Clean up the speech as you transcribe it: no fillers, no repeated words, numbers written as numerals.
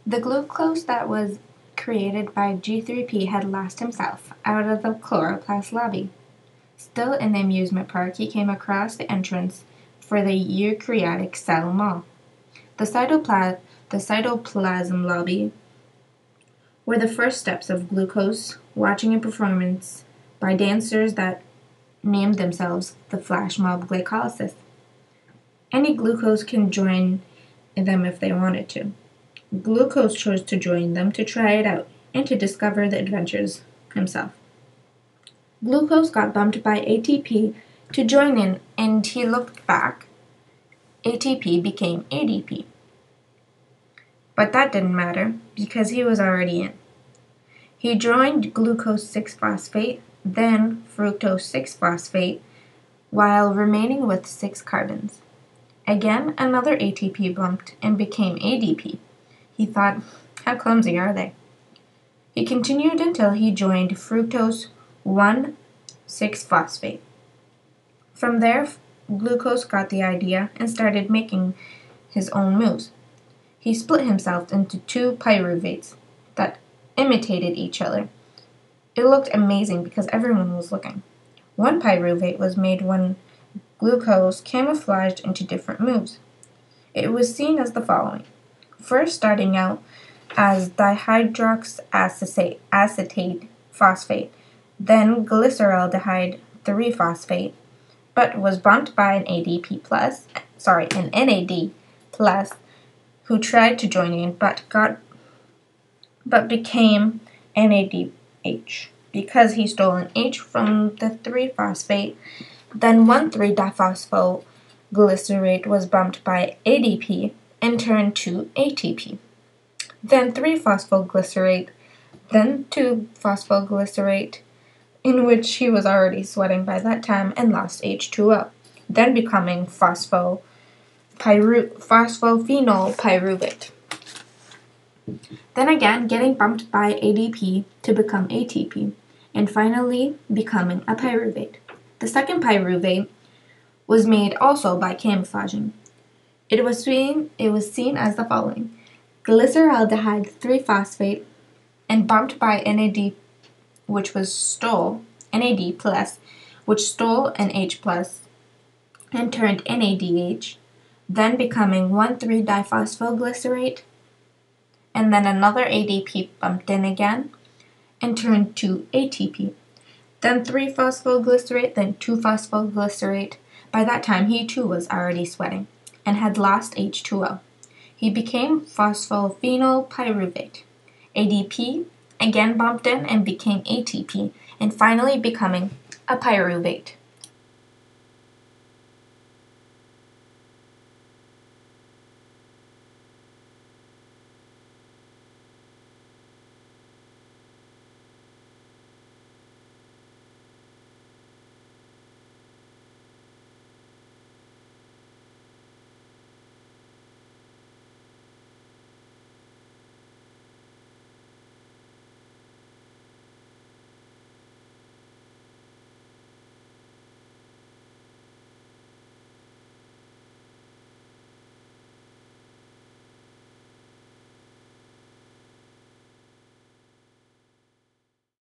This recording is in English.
The glucose that was created by G3P had lost himself out of the chloroplast lobby. Still in the amusement park, he came across the entrance for the Eukaryotic Cell Mall. The cytoplasm lobby were the first steps of glucose, watching a performance by dancers that named themselves the Flash Mob Glycolysis. Any glucose can join them if they wanted to. Glucose chose to join them to try it out and to discover the adventures himself. Glucose got bumped by ATP to join in, and he looked back. ATP became ADP. But that didn't matter because he was already in. He joined glucose 6-phosphate, then fructose 6-phosphate, while remaining with 6 carbons. Again, another ATP bumped and became ADP. He thought, how clumsy are they? He continued until he joined fructose 1,6-phosphate. From there, glucose got the idea and started making his own moves. He split himself into 2 pyruvates that imitated each other. It looked amazing because everyone was looking. One pyruvate was made when glucose camouflaged into different moves. It was seen as the following. First starting out as dihydroxyacetone-phosphate, then glyceraldehyde 3-phosphate, but was bumped by an NAD plus, who tried to join in but became NADH because he stole an H from the 3-phosphate. Then 1,3-diphosphoglycerate was bumped by ADP and turned to ATP. Then 3-phosphoglycerate, then 2-phosphoglycerate, in which he was already sweating by that time and lost H2O, then becoming phosphoenol-pyruvate. Then again getting bumped by ADP to become ATP, and finally becoming a pyruvate. The second pyruvate was made also by camouflaging. It was seen as the following. Glyceraldehyde 3-phosphate and bumped by NAD, which stole NAD plus, which stole an H plus and turned NADH, then becoming 1,3-diphosphoglycerate, and then another ADP bumped in again and turned to ATP. Then 3-phosphoglycerate, then 2-phosphoglycerate. By that time, he too was already sweating and had lost H2O. He became phosphoenol-pyruvate. ADP again bumped in and became ATP, and finally becoming a pyruvate.